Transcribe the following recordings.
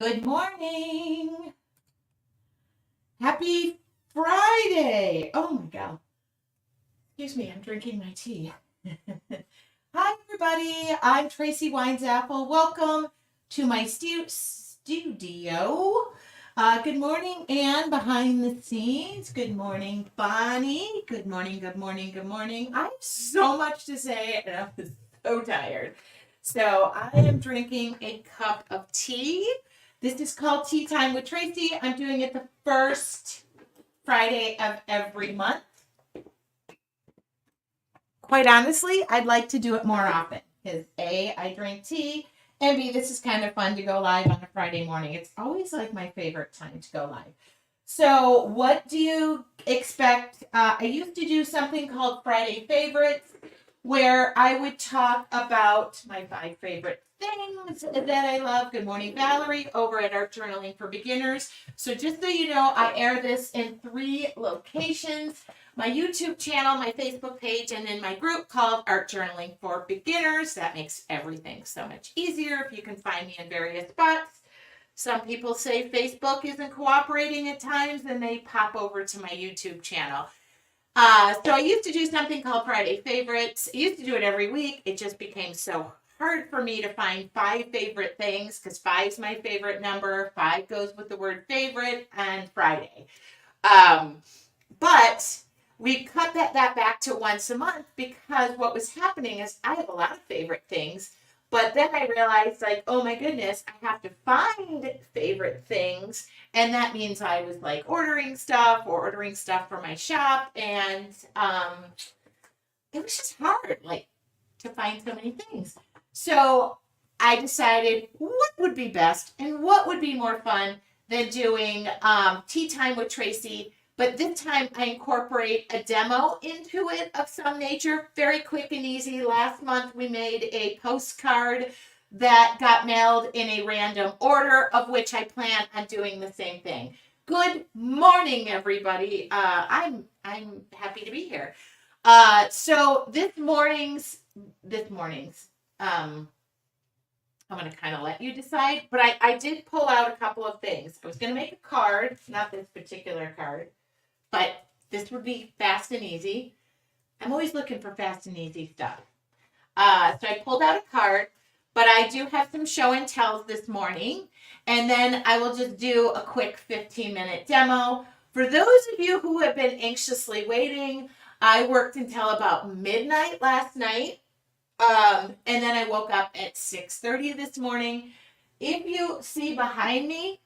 Good morning. Happy Friday. Oh my God. Excuse me, I'm drinking my tea. Hi, everybody. I'm Tracy Apple. Welcome to my studio. Good morning, Anne, behind the scenes. Good morning, Bonnie. Good morning, good morning, good morning. I have so much to say, and I'm so tired. So, I am drinking a cup of tea. This is called Tea Time with Tracy. I'm doing it the first Friday of every month. Quite honestly, I'd like to do it more often because A, I drink tea, and B, this is kind of fun to go live on a Friday morning. It's always like my favorite time to go live. So, what do you expect? I used to do something called Friday Favorites where I would talk about my 5 favorite things that I love. Good morning, Valerie, over at Art Journaling for Beginners. So, just so you know, I air this in 3 locations: my YouTube channel, my Facebook page, and then my group called Art Journaling for Beginners. That makes everything so much easier if you can find me in various spots. Some people say Facebook isn't cooperating at times, and they pop over to my YouTube channel. So I used to do something called Friday Favorites. I used to do it every week. It just became so hard for me to find 5 favorite things because 5's my favorite number. 5 goes with the word favorite and Friday. Um, but we cut that back to once a month because what was happening is I have a lot of favorite things, but then I realized, like, oh my goodness, I have to find favorite things, and that means I was like ordering stuff or ordering stuff for my shop, and it was just hard, like, to find so many things. So I decided what would be best and what would be more fun than doing tea time with Tracy. But this time I incorporate a demo into it of some nature, very quick and easy. Last month we made a postcard that got mailed in a random order, of which I plan on doing the same thing. Good morning, everybody. I'm happy to be here. So this morning's, I'm going to kind of let you decide, but I did pull out a couple of things. I was going to make a card, not this particular card, but this would be fast and easy. I'm always looking for fast and easy stuff. So I pulled out a card, but I do have some show and tells this morning, and then I will just do a quick 15-minute demo. For those of you who have been anxiously waiting, I worked until about midnight last night, and then I woke up at 6:30 this morning. If you see behind me,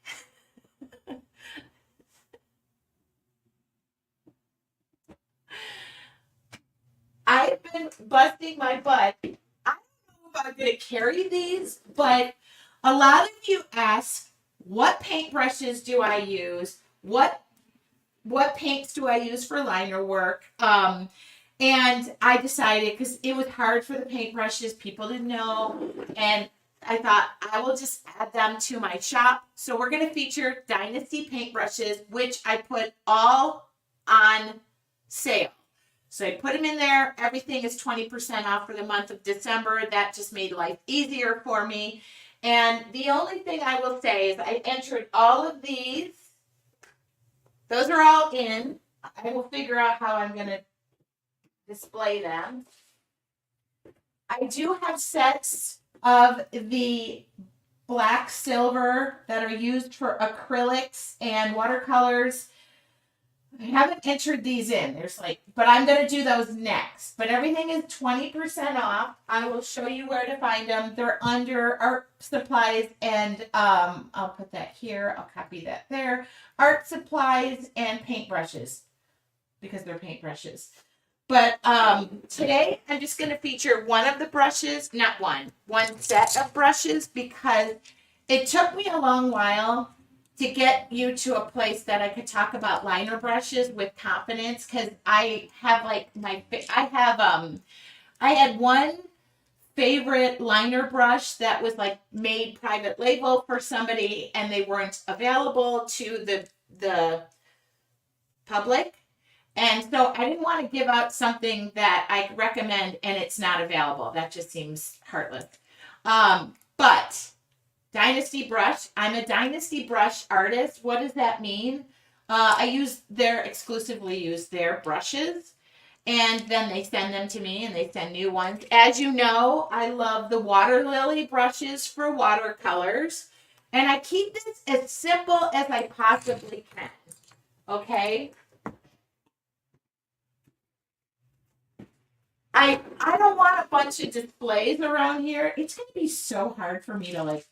I've been busting my butt. I don't know if I'm going to carry these, but a lot of you ask, what paintbrushes do I use? What paints do I use for liner work? And I decided, because it was hard for the paintbrushes, people didn't know, and I thought I will just add them to my shop. So we're going to feature Dynasty paintbrushes, which I put all on sale. So I put them in there. Everything is 20% off for the month of December. That just made life easier for me. And the only thing I will say is I entered all of these. Those are all in. I will figure out how I'm going to display them. I do have sets of the black silver that are used for acrylics and watercolors. I haven't entered these in. But I'm going to do those next. But everything is 20% off. I will show you where to find them. They're under art supplies, and I'll put that here. I'll copy that there. Art supplies and paintbrushes, because they're paintbrushes. But today I'm just going to feature one of the brushes, not one set of brushes, because it took me a long while to get you to a place that I could talk about liner brushes with confidence, because I have I had one favorite liner brush that was like made private label for somebody, and they weren't available to the public. And so I didn't want to give out something that I recommend and it's not available. That just seems heartless. But Dynasty brush. I'm a Dynasty brush artist. What does that mean? Exclusively use their brushes. And then they send them to me and they send new ones. As you know, I love the water lily brushes for watercolors. And I keep this as simple as I possibly can. Okay? I don't want a bunch of displays around here. It's going to be so hard for me to like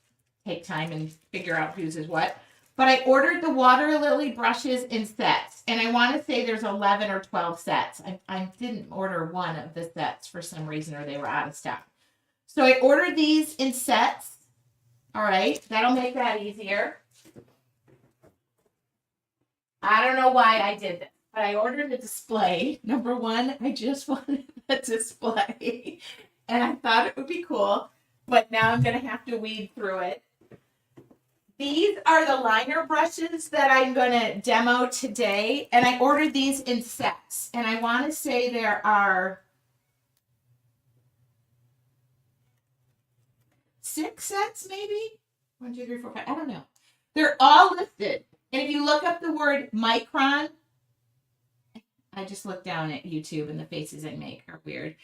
take time and figure out whose is what. But I ordered the water lily brushes in sets, and I want to say there's 11 or 12 sets. I didn't order one of the sets for some reason, or they were out of stock. So I ordered these in sets. All right, that'll make that easier. I don't know why I did this, but I ordered a display. Number one, I just wanted a display, and I thought it would be cool, but now I'm going to have to weed through it. These are the liner brushes that I'm going to demo today, and I ordered these in sets, and I want to say there are 6 sets, maybe? 1, 2, 3, 4, 5. I don't know. They're all listed. And if you look up the word micron, I just looked down at YouTube and the faces I make are weird.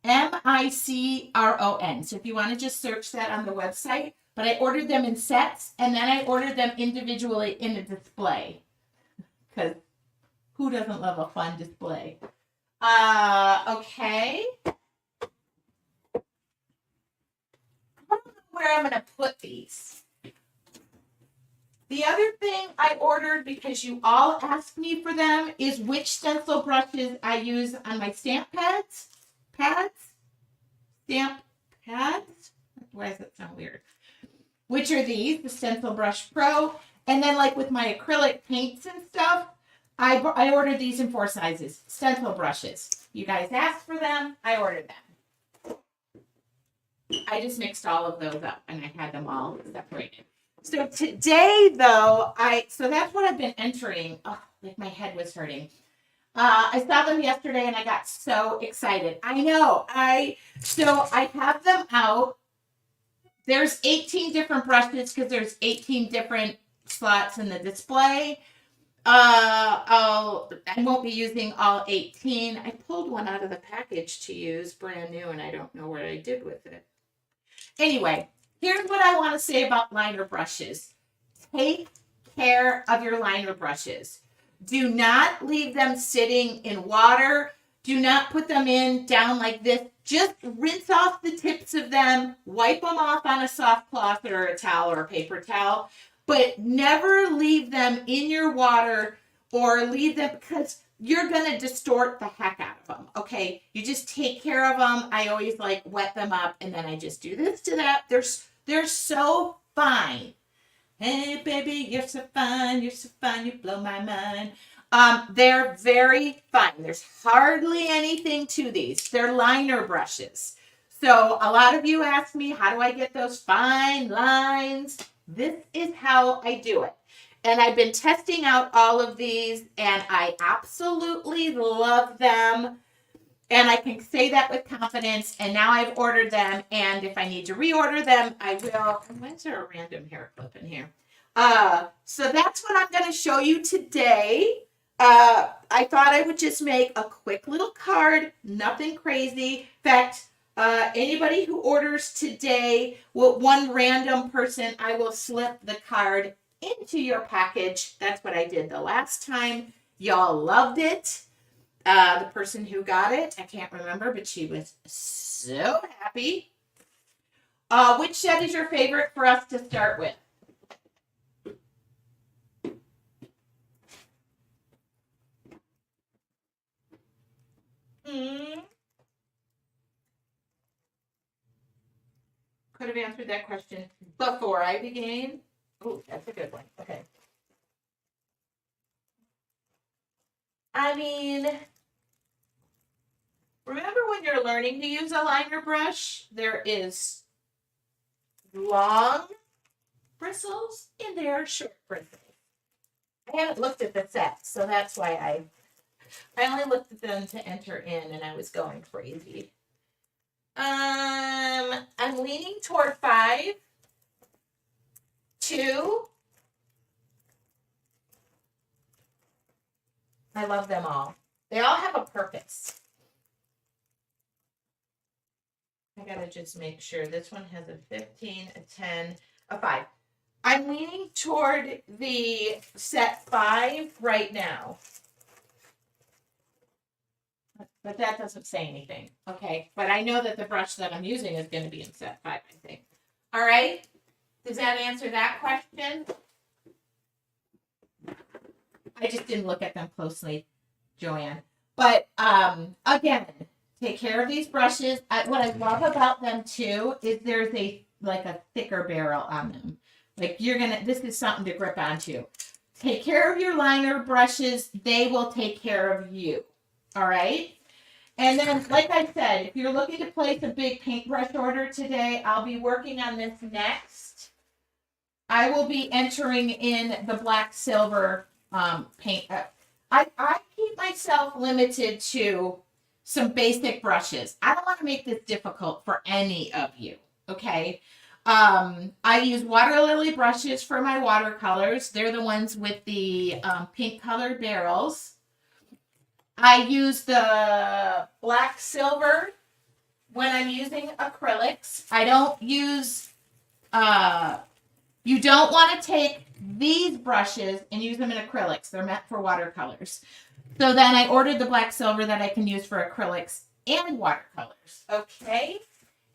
MICRON. So if you want to just search that on the website, but I ordered them in sets and then I ordered them individually in a display. Because who doesn't love a fun display? Okay. I don't know where I'm going to put these. The other thing I ordered, because you all asked me for them, is which stencil brushes I use on my stamp pads. Stamp pads? Why does that sound weird? Which are these, the Stencil Brush Pro. And then like with my acrylic paints and stuff, I ordered these in 4 sizes. Stencil brushes. You guys asked for them, I ordered them. I just mixed all of those up and I had them all separated. So today, though, so that's what I've been entering. Oh, like my head was hurting. I saw them yesterday and I got so excited. I know. So I have them out. There's 18 different brushes because there's 18 different slots in the display. I won't be using all 18. I pulled one out of the package to use, brand new, and I don't know what I did with it. Anyway. Here's what I want to say about liner brushes. Take care of your liner brushes. Do not leave them sitting in water. Do not put them down like this. Just rinse off the tips of them. Wipe them off on a soft cloth or a towel or a paper towel. But never leave them in your water or leave them, because you're going to distort the heck out of them, okay? You just take care of them. I always like wet them up, and then I just do this to that. They're so fine. Hey, baby, you're so fine, you blow my mind. They're very fine. There's hardly anything to these. They're liner brushes. So a lot of you ask me, how do I get those fine lines? This is how I do it. And I've been testing out all of these, and I absolutely love them. And I can say that with confidence. And now I've ordered them. And if I need to reorder them, I will. Why is there a random hair clip in here? So that's what I'm going to show you today. I thought I would just make a quick little card. Nothing crazy. In fact, anybody who orders today, one random person, I will slip the card into your package. That's what I did the last time. Y'all loved it. The person who got it, I can't remember, but she was so happy. Which set is your favorite for us to start with? Could have answered that question before I began. Oh, that's a good one. Okay. I mean, remember when you're learning to use a liner brush, there is long bristles and there are short bristles. I haven't looked at the set, so that's why I only looked at them to enter in, and I was going crazy. I'm leaning toward 5. two. I love them all. They all have a purpose. I gotta just make sure this one has a 15, a 10, a 5. I'm leaning toward the set 5 right now. But that doesn't say anything. Okay. But I know that the brush that I'm using is going to be in set 5, I think. All right. Does that answer that question? I just didn't look at them closely, Joanne. But again, take care of these brushes. What I love about them too is there's a thicker barrel on them. Like this is something to grip onto. Take care of your liner brushes. They will take care of you. All right. And then, like I said, if you're looking to place a big paintbrush order today, I'll be working on this next. I will be entering in the black silver paint. I keep myself limited to some basic brushes. I don't want to make this difficult for any of you. Okay. I use water lily brushes for my watercolors. They're the ones with the pink colored barrels. I use the black silver when I'm using acrylics. I don't use, you don't want to take these brushes and use them in acrylics. They're meant for watercolors. So then I ordered the black silver that I can use for acrylics and watercolors. Okay.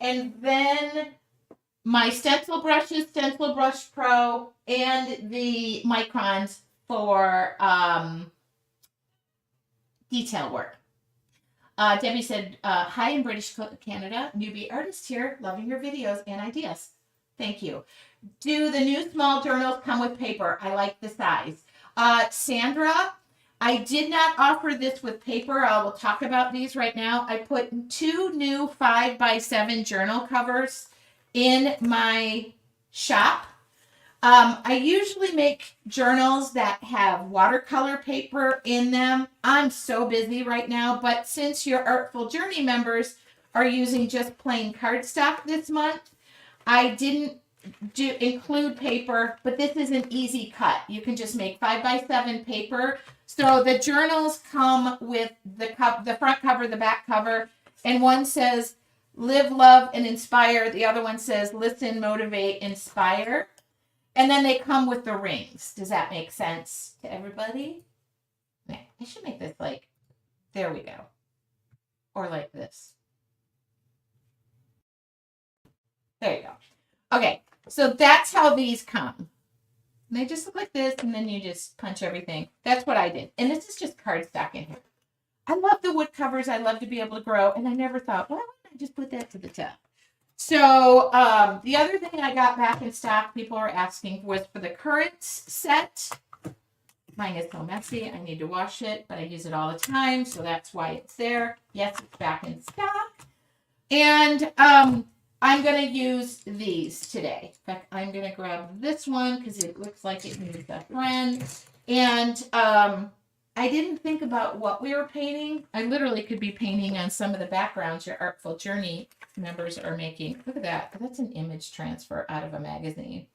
And then my stencil brushes, Stencil Brush Pro, and the microns for, detail work. Debbie said, hi in British Canada, newbie artist here, loving your videos and ideas. Thank you. Do the new small journals come with paper? I like the size. Sandra, I did not offer this with paper. I will talk about these right now. I put 2 new 5x7 journal covers in my shop. I usually make journals that have watercolor paper in them. I'm so busy right now, but since your Artful Journey members are using just plain cardstock this month, I didn't include paper, but this is an easy cut. You can just make 5x7 paper. So the journals come with the front cover, the back cover, and one says live, love, and inspire. The other one says listen, motivate, inspire. And then they come with the rings. Does that make sense to everybody? I should make this there we go. Or like this. There you go. Okay, so that's how these come. And they just look like this, and then you just punch everything. That's what I did. And this is just cardstock in here. I love the wood covers. I love to be able to grow. And I never thought, why wouldn't I just put that to the top? So the other thing I got back in stock, people are asking, was for the Currents set. Mine is so messy. I need to wash it, but I use it all the time, so that's why it's there. Yes, it's back in stock. And I'm going to use these today. In fact, I'm going to grab this one because it looks like it needs a friend. And I didn't think about what we were painting. I literally could be painting on some of the backgrounds your Artful Journey members are making. Look at that. That's an image transfer out of a magazine.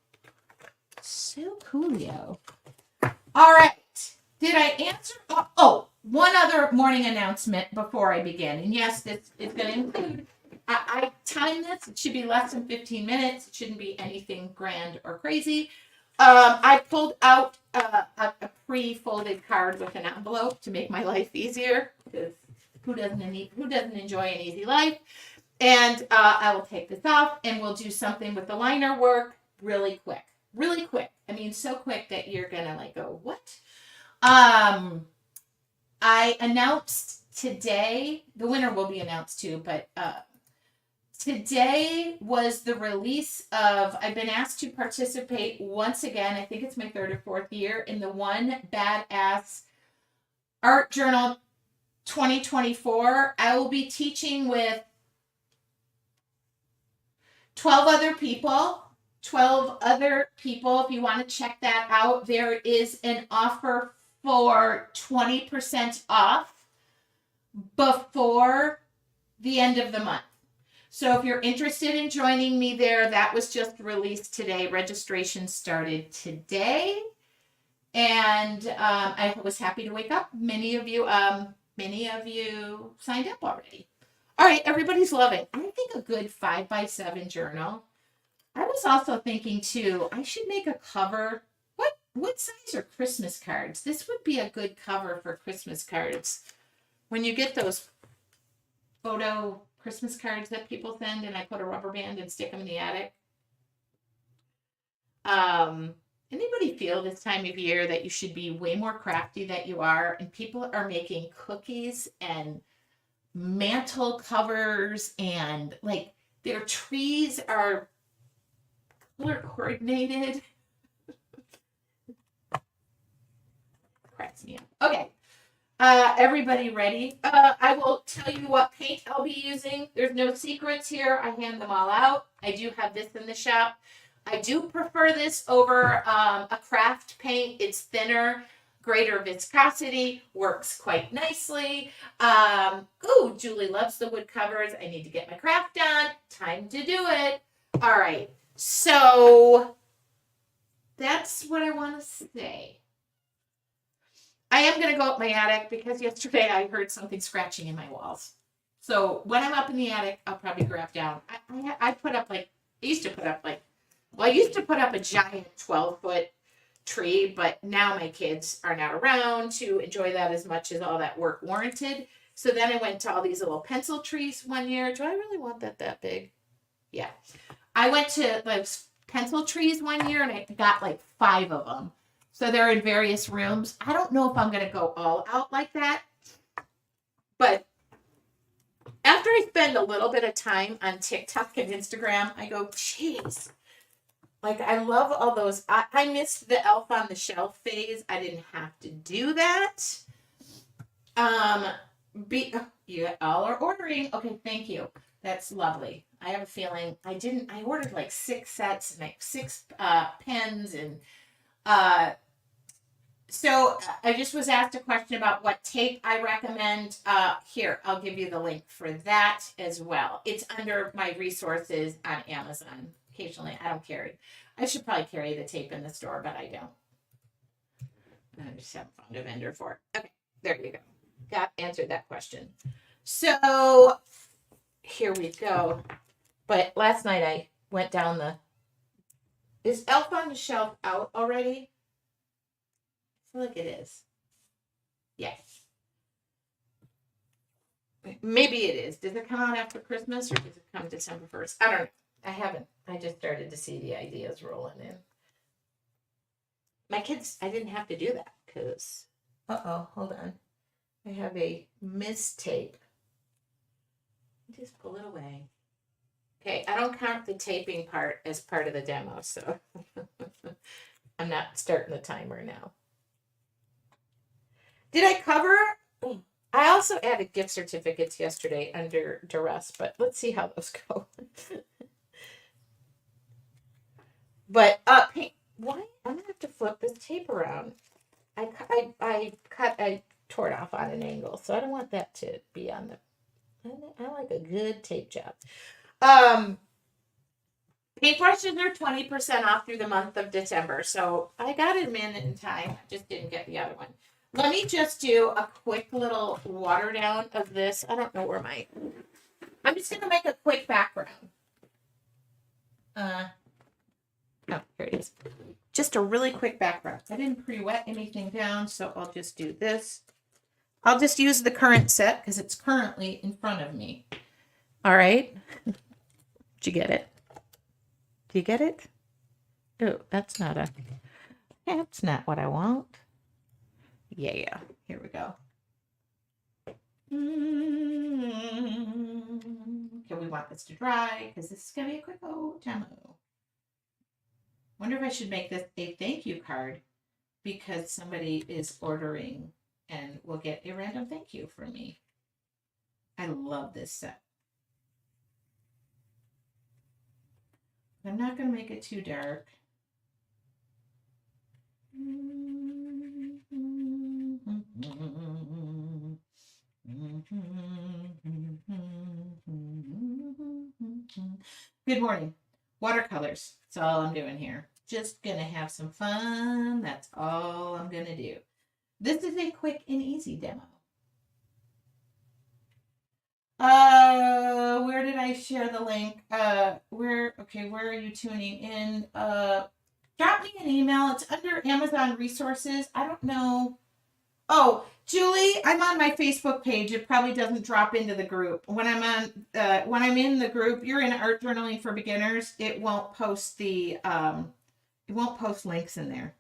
So coolio. All right. Did I answer? Oh, one other morning announcement before I begin. And yes, it's going to include, I timed this. It should be less than 15 minutes. It shouldn't be anything grand or crazy. I pulled out a pre-folded card with an envelope to make my life easier. Because who doesn't enjoy an easy life? And I will take this off and we'll do something with the liner work really quick. Really quick. I mean, so quick that you're going to go, what? I announced today, the winner will be announced too, but today was the release of, I've been asked to participate once again, I think it's my 3rd or 4th year, in the One Badass Art Journal 2024. I will be teaching with 12 other people. If you want to check that out, there is an offer for 20% off before the end of the month. So if you're interested in joining me there, that was just released today. Registration started today. And I was happy to wake up. Many of you signed up already. All right, everybody's loving. I think a good 5x7 journal. I was also thinking too, I should make a cover. What size are Christmas cards? This would be a good cover for Christmas cards. When you get those photo Christmas cards that people send, and I put a rubber band and stick them in the attic. Anybody feel this time of year that you should be way more crafty than you are, and people are making cookies and mantle covers, and like their trees are color coordinated? Cracks me up. Okay. Everybody ready? I will tell you what paint I'll be using. There's no secrets here. I hand them all out. I do have this in the shop. I do prefer this over a craft paint. It's thinner, greater viscosity, works quite nicely. Ooh, Julie loves the wood covers. I need to get my craft done. Time to do it. All right. So that's what I want to say. I am going to go up my attic because yesterday I heard something scratching in my walls. So when I'm up in the attic, I'll probably grab down. I put up I used to put up a giant 12-foot tree, but now my kids are not around to enjoy that as much as all that work warranted. So then I went to all these little pencil trees one year. Do I really want that big? Yeah. I went to those pencil trees one year and I got like 5 of them. So they're in various rooms. I don't know if I'm going to go all out like that. But after I spend a little bit of time on TikTok and Instagram, I go, jeez. Like, I love all those. I missed the elf on the shelf phase. I didn't have to do that. You all are ordering. Okay, thank you. That's lovely. I have a feeling I ordered like 6 sets and like 6 pens and so I just was asked a question about what tape I recommend. Here, I'll give you the link for that as well. It's under my resources on Amazon. Occasionally, I don't carry. I should probably carry the tape in the store, but I don't. I just haven't found a vendor for it. Okay, there you go. Answered that question. So here we go. But last night I went down Is Elf on the Shelf out already? I feel like it is. Yes. Maybe it is. Does it come out after Christmas or does it come December 1st? I don't know. I haven't. I just started to see the ideas rolling in. My kids, I didn't have to do that because, hold on. I have a mistape. Just pull it away. Okay, I don't count the taping part as part of the demo, so I'm not starting the timer now. Did I cover? I also added gift certificates yesterday under duress, but let's see how those go. But why? I'm gonna have to flip this tape around. I tore it off on an angle, so I don't want that to be on the. I like a good tape job. Paintbrushes are 20% off through the month of December, so I got them in time. I just didn't get the other one. Let me just do a quick little water down of this. I don't know where I'm just going to make a quick background. Oh, here it is. Just a really quick background. I didn't pre-wet anything down, so I'll just do this. I'll just use the current set because it's currently in front of me. All right. Did you get it? Do you get it? Oh, that's not what I want. Yeah. Here we go. Okay, we want this to dry because this is going to be a quick demo. Wonder if I should make this a thank you card because somebody is ordering and will get a random thank you from me. I love this set. I'm not going to make it too dark. Good morning. Watercolors. That's all I'm doing here. Just gonna have some fun. That's all I'm gonna do. This is a quick and easy demo. Where did I share the link? Where are you tuning in? Drop me an email. It's under Amazon resources. I don't know. Oh, Julie, I'm on my Facebook page. It probably doesn't drop into the group. When I'm in the group, you're in Art Journaling for Beginners. It won't post links in there.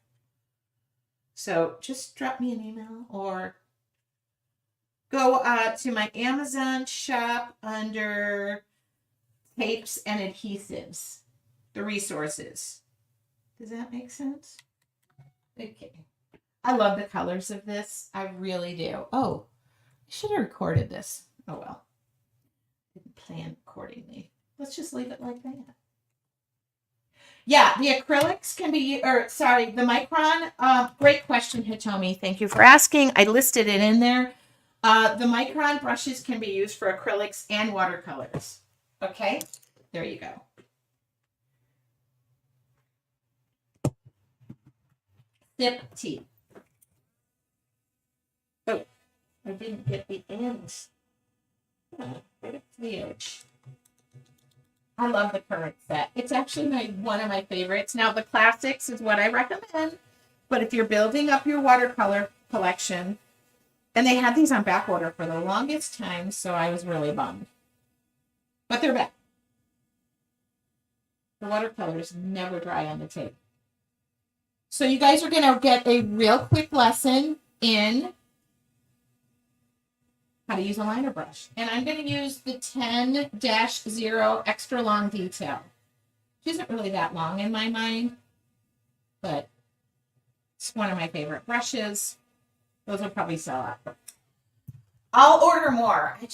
So just drop me an email or go to my Amazon shop under tapes and adhesives, the resources. Does that make sense? Okay. I love the colors of this. I really do. Oh, I should have recorded this. Oh well. Didn't plan accordingly. Let's just leave it like that. Yeah, the acrylics can be, the Micron. Great question, Hitomi. Thank you for asking. I listed it in there. The Micron brushes can be used for acrylics and watercolors. Okay, there you go. Sip tea. Oh, I didn't get the ends. Oh, right up to the edge. I love the current set. It's actually one of my favorites. Now, the classics is what I recommend. But if you're building up your watercolor collection, and they had these on back order for the longest time, so I was really bummed. But they're back. The watercolors never dry on the tape. So you guys are going to get a real quick lesson in how to use a liner brush. And I'm going to use the 10-0 extra long detail. Which isn't really that long in my mind, but it's one of my favorite brushes. Those will probably sell out. I'll order more. I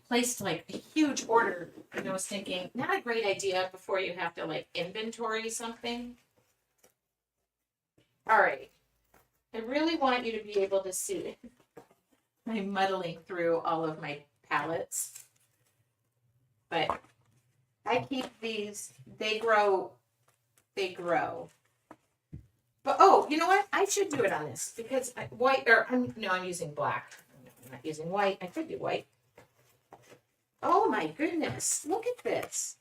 placed like a huge order and I was thinking, not a great idea before you have to like inventory something. All right. I really want you to be able to see. I'm muddling through all of my palettes. But I keep these, they grow. But oh, you know what? I should do it on this because I'm using black. I'm not using white. I could do white. Oh my goodness. Look at this.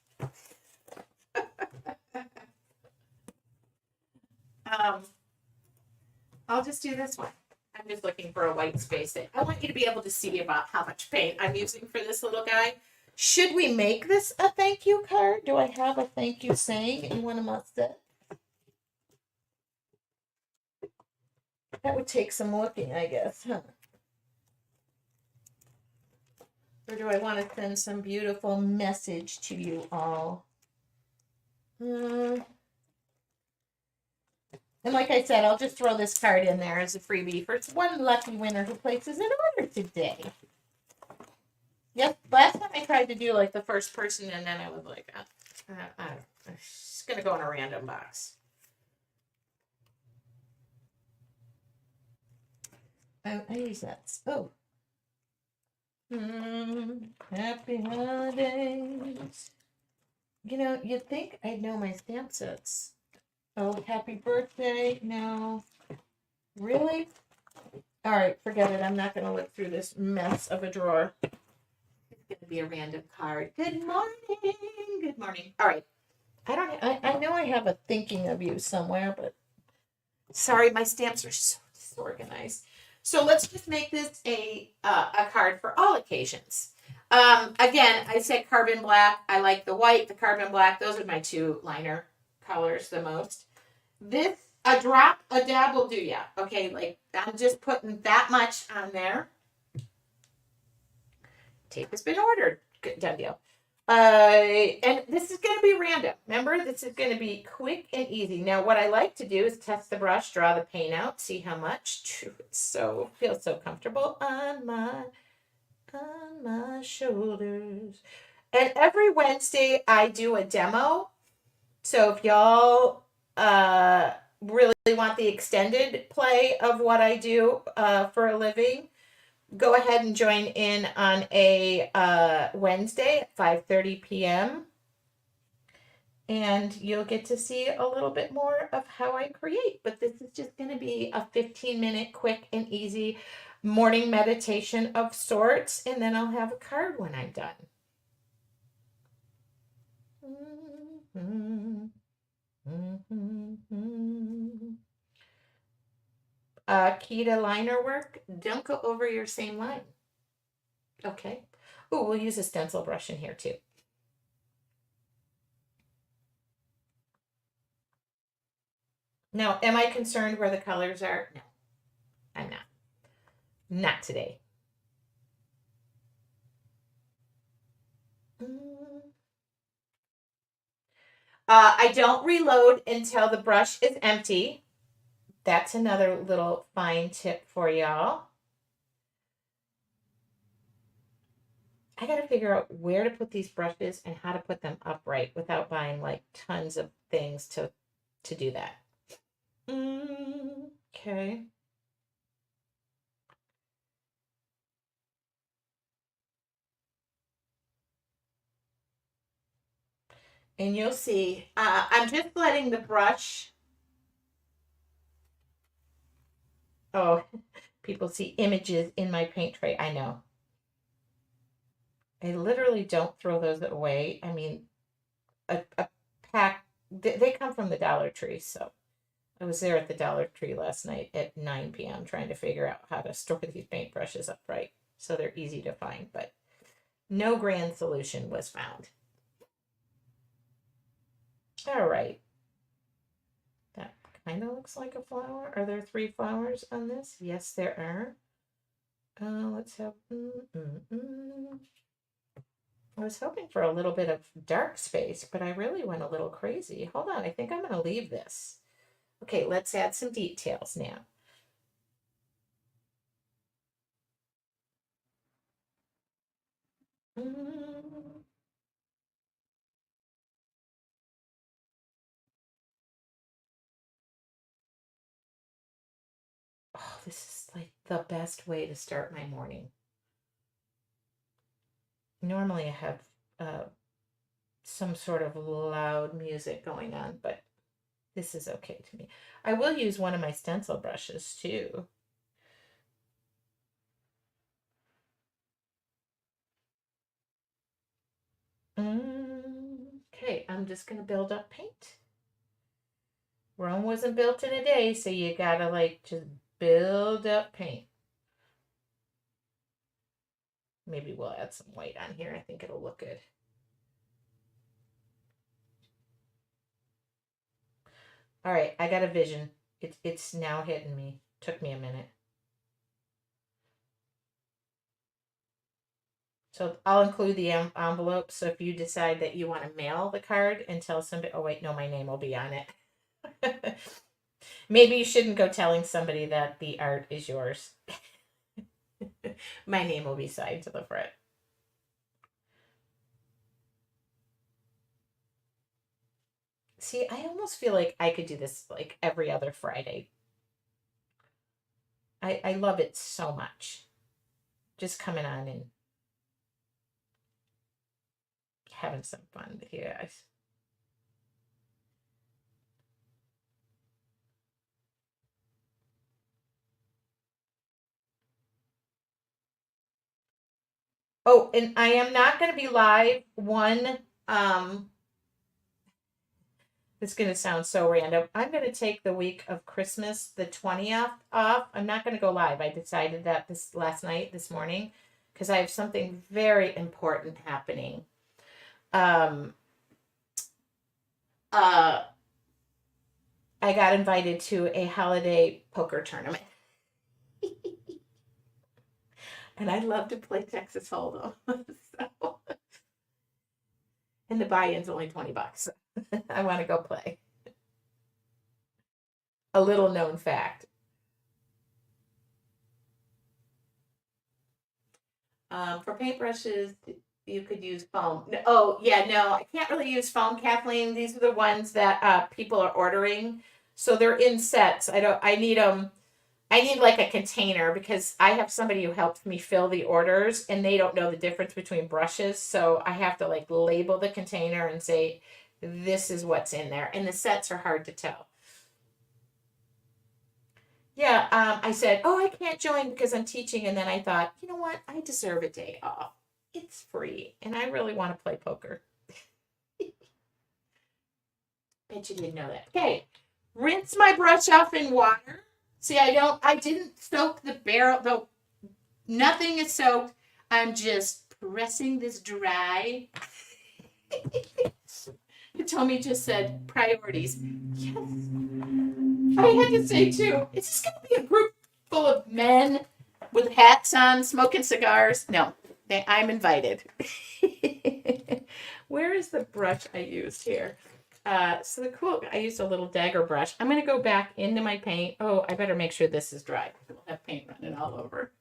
I'll just do this one. I'm just looking for a white space. I want you to be able to see about how much paint I'm using for this little guy. Should we make this a thank you card? Do I have a thank you saying anyone must say? That would take some looking, I guess, huh? Or do I want to send some beautiful message to you all? And like I said, I'll just throw this card in there as a freebie for one lucky winner who places an order today. Yep, last time I tried to do like the first person and then I was like, I'm just going to go in a random box. I use that. Oh. Happy holidays. You know, you'd think I'd know my stamp sets. Oh, happy birthday. No. Really? All right, forget it. I'm not going to look through this mess of a drawer. It's going to be a random card. Good morning. Good morning. All right. I know I have a thinking of you somewhere, but sorry, my stamps are so disorganized. So let's just make this a card for all occasions. Again, I said carbon black. I like the white, the carbon black. Those are my two liner colors the most. This, a drop, a dab will do ya. Okay, like I'm just putting that much on there. Tape has been ordered. Good, done deal. And this is going to be random. Remember, this is going to be quick and easy. Now, what I like to do is test the brush, draw the paint out, see how much. It feels so comfortable on my shoulders. And every Wednesday, I do a demo. So if y'all really want the extended play of what I do for a living, go ahead and join in on a Wednesday at 5:30 p.m. and you'll get to see a little bit more of how I create. But this is just going to be a 15-minute quick and easy morning meditation of sorts, and then I'll have a card when I'm done. Key to liner work, don't go over your same line. Okay. Oh, we'll use a stencil brush in here too. Now, am I concerned where the colors are? No, I'm not. Not today. I don't reload until the brush is empty. That's another little fine tip for y'all. I got to figure out where to put these brushes and how to put them upright without buying like tons of things to do that. Okay. And you'll see, I'm just letting the brush. Oh, people see images in my paint tray. I know. I literally don't throw those away. I mean, a pack, they come from the Dollar Tree. So I was there at the Dollar Tree last night at 9 p.m. trying to figure out how to store these paintbrushes upright so they're easy to find, but no grand solution was found. All right. That kind of looks like a flower. Are there 3 flowers on this? Yes, there are. Let's have. I was hoping for a little bit of dark space, but I really went a little crazy. Hold on, I think I'm going to leave this. Okay, let's add some details now. Oh, this is like the best way to start my morning. Normally I have some sort of loud music going on, but this is okay to me. I will use one of my stencil brushes too. Okay, I'm just going to build up paint. Rome wasn't built in a day, so you gotta like just build up paint. Maybe we'll add some white on here. I think it'll look good. All right, I got a vision. It's now hitting me. Took me a minute. So I'll include the envelope. So if you decide that you want to mail the card and tell somebody, oh wait, no, my name will be on it. Maybe you shouldn't go telling somebody that the art is yours. My name will be signed to the front. See, I almost feel like I could do this like every other Friday. I love it so much. Just coming on and having some fun with you guys. Oh, and I am not going to be live. It's going to sound so random. I'm going to take the week of Christmas, the 20th off. I'm not going to go live. I decided that this morning, because I have something very important happening. I got invited to a holiday poker tournament. And I love to play Texas Hold'em. So, and the buy-in's only $20. I want to go play. A little known fact. For paintbrushes, you could use foam. Oh, yeah, no, I can't really use foam, Kathleen. These are the ones that people are ordering. So they're in sets. I need them. I need like a container because I have somebody who helps me fill the orders and they don't know the difference between brushes. So I have to like label the container and say, this is what's in there. And the sets are hard to tell. Yeah, I said, oh, I can't join because I'm teaching. And then I thought, you know what? I deserve a day off. It's free. And I really want to play poker. Bet you didn't know that. Okay. Rinse my brush off in water. See, I didn't soak the barrel, though nothing is soaked. I'm just pressing this dry. Tommy just said priorities. Yes. I had to say too, is this going to be a group full of men with hats on, smoking cigars? No, I'm invited. Where is the brush I used here? I used a little dagger brush. I'm going to go back into my paint. Oh, I better make sure this is dry. We'll have paint running all over.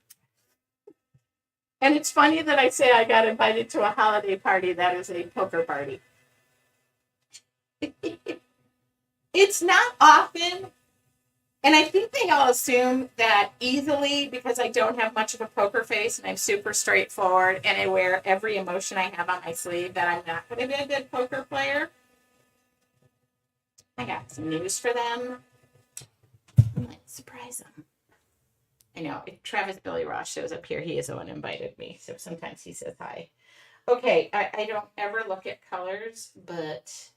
And it's funny that I say I got invited to a holiday party that is a poker party. It's not often, and I think they all assume that easily because I don't have much of a poker face and I'm super straightforward and I wear every emotion I have on my sleeve that I'm not going to be a good poker player. I got some news for them. I might surprise them. I know, if Travis Billy Ross shows up here, he is the one who invited me, so sometimes he says hi. Okay, I don't ever look at colors, but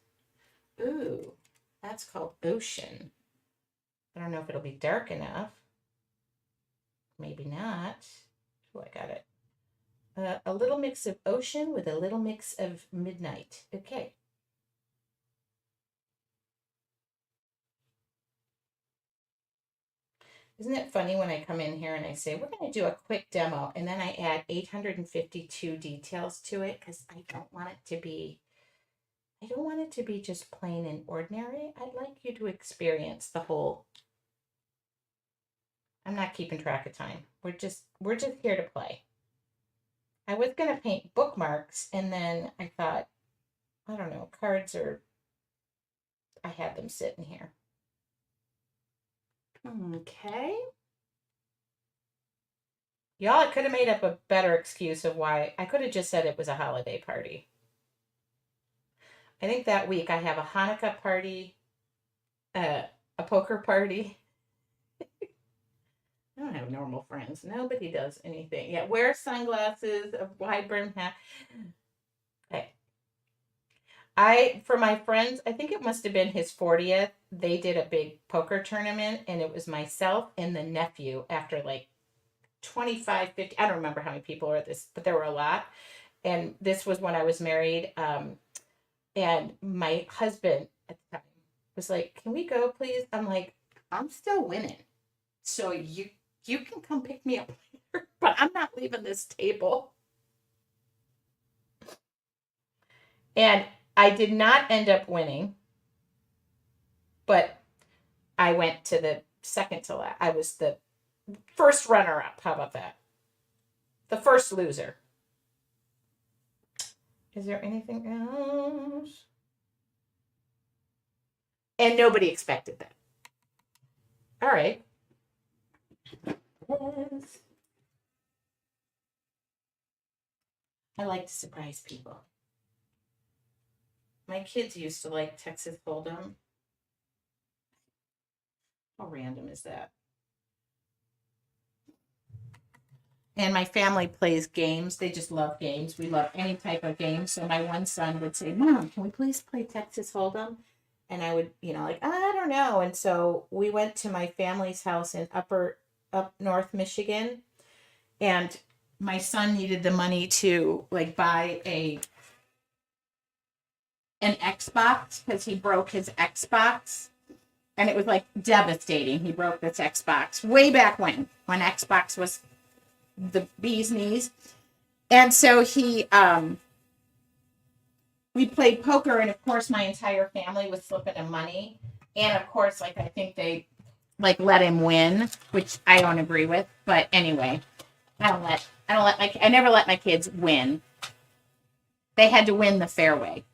ooh, that's called Ocean. I don't know if it'll be dark enough. Maybe not. Oh, I got it. A little mix of Ocean with a little mix of Midnight. Okay. Isn't it funny when I come in here and I say, we're going to do a quick demo, and then I add 852 details to it because I don't want it to be just plain and ordinary. I'd like you to experience the whole. I'm not keeping track of time. We're just here to play. I was going to paint bookmarks, and then I thought, I don't know, I had them sitting here. Okay. Y'all, I could have made up a better excuse of why. I could have just said it was a holiday party. I think that week I have a Hanukkah party, a poker party. I don't have normal friends. Nobody does anything. Yeah, wear sunglasses, a wide brim hat. Okay. For my friends, I think it must have been his 40th. They did a big poker tournament, and it was myself and the nephew after like 25, 50. I don't remember how many people were at this, but there were a lot. And this was when I was married. And my husband at the time was like, can we go, please? I'm like, I'm still winning. So you can come pick me up later, but I'm not leaving this table. And I did not end up winning, but I went to the second to last. I was the first runner-up. How about that? The first loser. Is there anything else? And nobody expected that. All right. Yes. I like to surprise people. My kids used to like Texas Hold'em. How random is that? And my family plays games. They just love games. We love any type of game. So my one son would say, Mom, can we please play Texas Hold'em? And I would, like, I don't know. And so we went to my family's house in up north Michigan. And my son needed the money to like buy an Xbox because he broke his Xbox. And it was like devastating. He broke this Xbox way back when Xbox was the bee's knees. And so we played poker, and of course my entire family was slipping him money. And of course, like, I think they like let him win, which I don't agree with. But anyway, I never let my kids win. They had to win the fair way.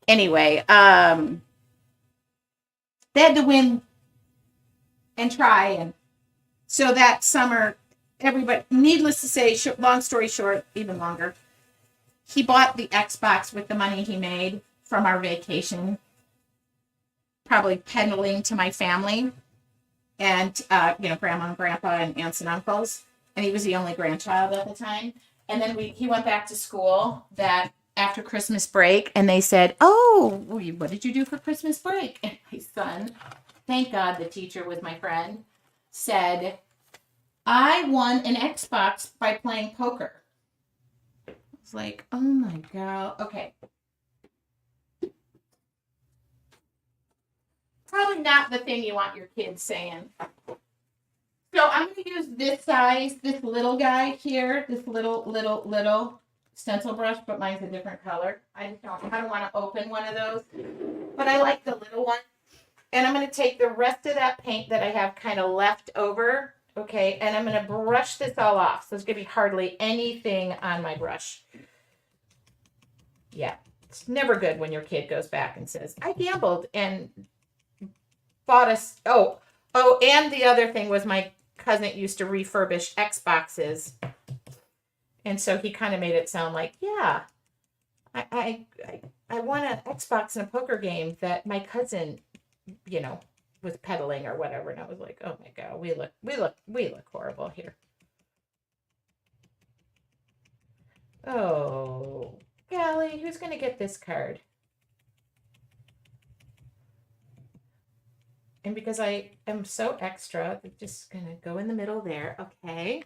Anyway, they had to win and try. And so that summer, everybody, needless to say, long story short, even longer, he bought the Xbox with the money he made from our vacation, probably peddling to my family and, grandma and grandpa and aunts and uncles. And he was the only grandchild at the time. And then he went back to school that after Christmas break, and they said, "Oh, what did you do for Christmas break?" And my son, thank God the teacher was my friend, said, "I won an Xbox by playing poker." I was like, oh my God. Okay. Probably not the thing you want your kids saying. So I'm going to use this size, this little guy here, this little stencil brush, but mine's a different color. I don't want to open one of those, but I like the little one. And I'm going to take the rest of that paint that I have kind of left over, okay, and I'm going to brush this all off. So there's going to be hardly anything on my brush. Yeah, it's never good when your kid goes back and says, "I gambled and bought us." And the other thing was my cousin used to refurbish Xboxes. And so he kind of made it sound like, yeah, I won an Xbox in a poker game that my cousin, was peddling or whatever. And I was like, oh my God, we look horrible here. Oh, golly, who's going to get this card? And because I am so extra, I'm just going to go in the middle there. Okay.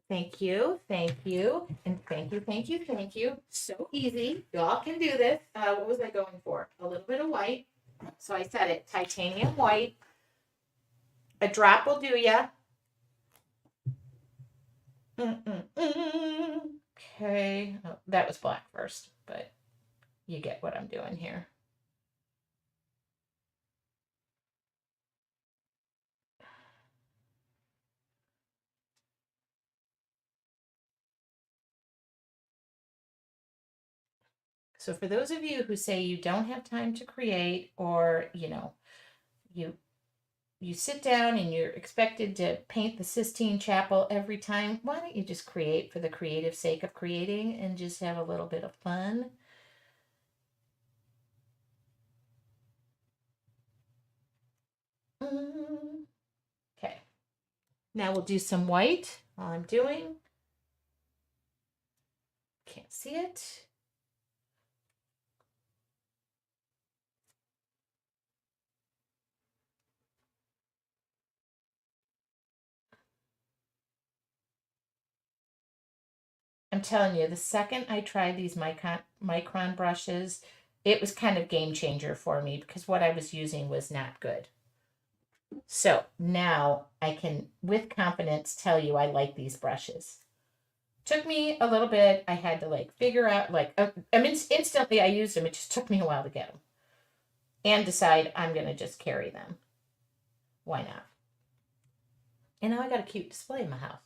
Thank you. Thank you. And thank you. Thank you. Thank you. So easy. Y'all can do this. What was I going for? A little bit of white. So I said it. Titanium white. A drop will do ya. Okay. Oh, that was black first, but you get what I'm doing here. So for those of you who say you don't have time to create, or, you sit down and you're expected to paint the Sistine Chapel every time, why don't you just create for the creative sake of creating and just have a little bit of fun? Okay. Now we'll do some white while I'm doing. Can't see it. I'm telling you, the second I tried these micron brushes, it was kind of game changer for me because what I was using was not good. So now I can, with confidence, tell you I like these brushes. Took me a little bit. I had to figure out, instantly I used them. It just took me a while to get them and decide I'm going to just carry them. Why not? And now I got a cute display in my house.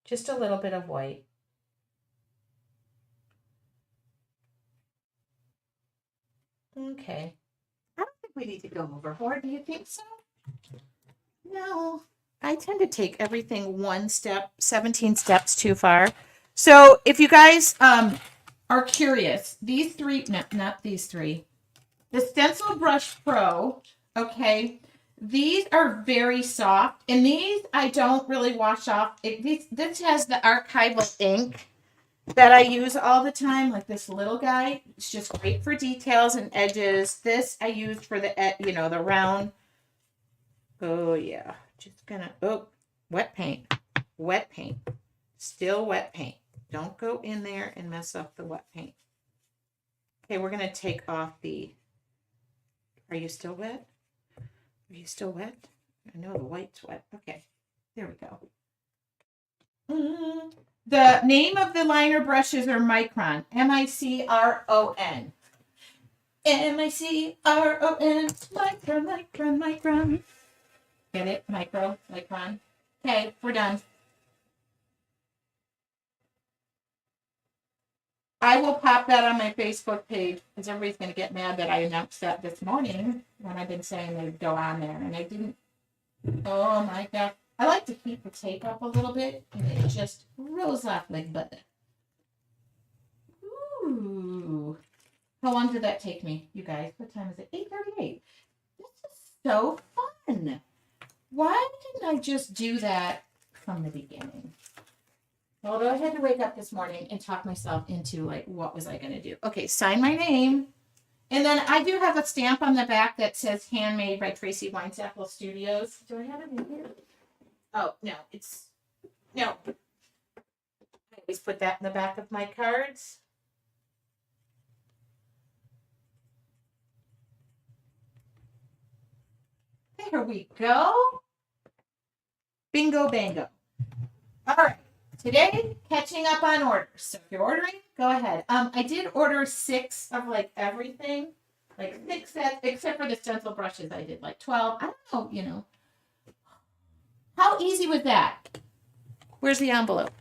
Just a little bit of white. Okay. I don't think we need to go overboard. Do you think so? No. I tend to take everything one step, 17 steps too far. So if you guys are curious, these three, no, not these three, the Stencil Brush Pro, okay, these are very soft, and these I don't really wash off. This has the archival ink that I use all the time, like this little guy. It's just great for details and edges. This I use for the round. Oh yeah, just gonna, wet paint, still wet paint. Don't go in there and mess up the wet paint. Okay, we're gonna take off the, are you still wet? Are you still wet? I know the white's wet. Okay, there we go. The name of the liner brushes are Micron. M-I-C-R-O-N. M-I-C-R-O-N. Micron. Get it? Micron. Okay, we're done. I will pop that on my Facebook page because everybody's going to get mad that I announced that this morning when I've been saying they'd go on there and I didn't. Oh my God. I like to keep the tape up a little bit and it just rolls off like butter. How long did that take me, you guys? What time is it? 8:38. This is so fun. Why didn't I just do that from the beginning? Although I had to wake up this morning and talk myself into like, what was I going to do? Okay, sign my name. And then I do have a stamp on the back that says handmade by Tracy Weinsappel Studios. Do I have it in here? Oh, no, no. I always put that in the back of my cards. There we go. Bingo, bango. All right. Today, catching up on orders. So if you're ordering, go ahead. I did order 6 of like everything. Like 6 sets, except for the stencil brushes. I did like 12. I don't know, How easy was that? Where's the envelope?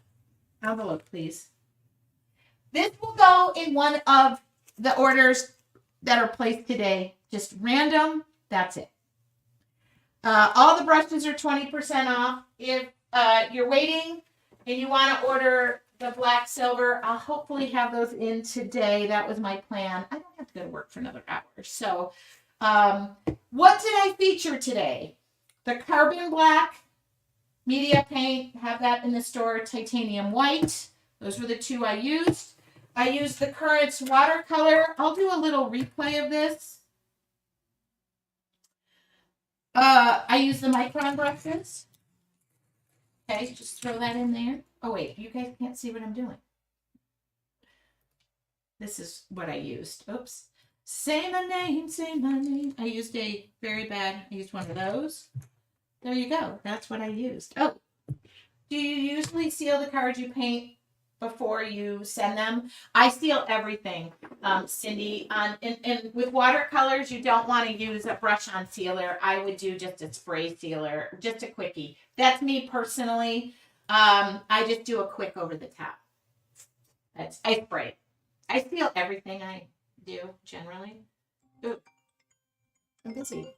Envelope, please. This will go in one of the orders that are placed today. Just random. That's it. All the brushes are 20% off. If you're waiting and you want to order the black silver, I'll hopefully have those in today. That was my plan. I don't have to go to work for another hour. So what did I feature today? The carbon black media paint. Have that in the store. Titanium white. Those were the 2 I used. I used the Currents watercolor. I'll do a little replay of this. I use the micron brushes. Okay, just throw that in there. Oh wait, you guys can't see what I'm doing. This is what I used. Oops. Say my name, say my name. I used I used one of those. There you go. That's what I used. Oh, do you usually seal the cards you paint before you send them? I seal everything, Cindy. And with watercolors, you don't want to use a brush-on sealer. I would do just a spray sealer, just a quickie. That's me personally. I just do a quick over the top. I spray. I seal everything I do generally. Ooh, I'm busy.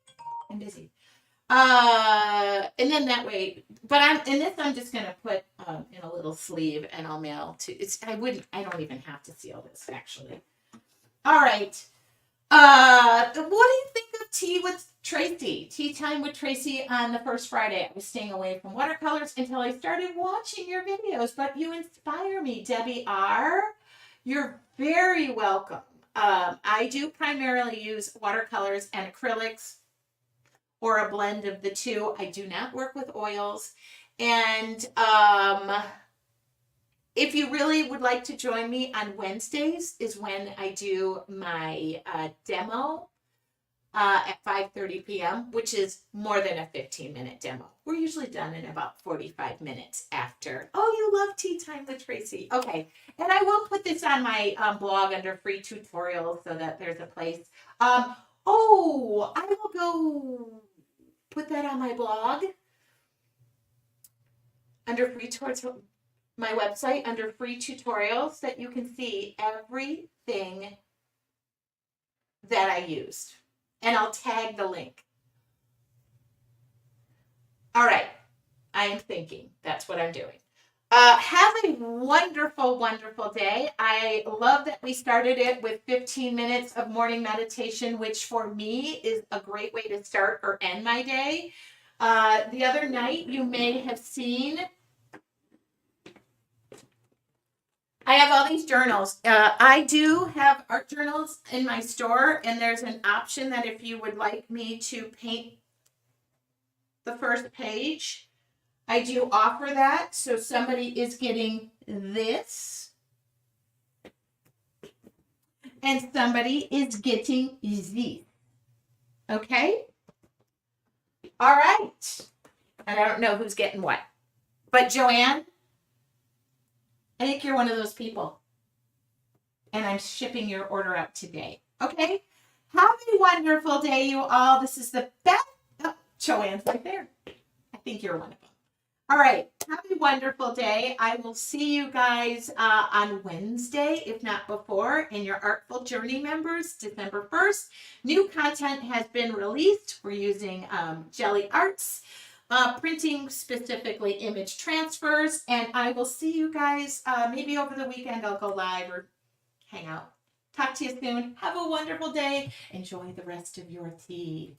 And then that way, but I'm just going to put in a little sleeve and I'll mail to, I don't even have to seal this actually. All right. What do you think of Tea with Tracy? Tea time with Tracy on the first Friday. I was staying away from watercolors until I started watching your videos, but you inspire me, Debbie R. You're very welcome. I do primarily use watercolors and acrylics, or a blend of the 2. I do not work with oils. And if you really would like to join me on Wednesdays is when I do my demo at 5:30 p.m., which is more than a 15-minute demo. We're usually done in about 45 minutes after. Oh, you love Tea Time with Tracy. Okay. And I will put this on my blog under free tutorials so that there's a place. I will go put that on my blog under free tutorials, my website under free tutorials, that you can see everything that I used, and I'll tag the link. All right, I am thinking. That's what I'm doing. Have a wonderful, wonderful day. I love that we started it with 15 minutes of morning meditation, which for me is a great way to start or end my day. The other night, you may have seen, I have all these journals. I do have art journals in my store, and there's an option that if you would like me to paint the first page, I do offer that. So somebody is getting this, and somebody is getting this. Okay? All right. And I don't know who's getting what. But Joanne, I think you're one of those people. And I'm shipping your order out today. Okay? Have a wonderful day, you all. This is the best. Oh, Joanne's right there. I think you're one of them. All right. Have a wonderful day. I will see you guys on Wednesday, if not before, and your Artful Journey members, December 1st. New content has been released. We're using Jelly Arts, printing specifically image transfers, and I will see you guys maybe over the weekend. I'll go live or hang out Talk to you soon. Have a wonderful day. Enjoy the rest of your tea.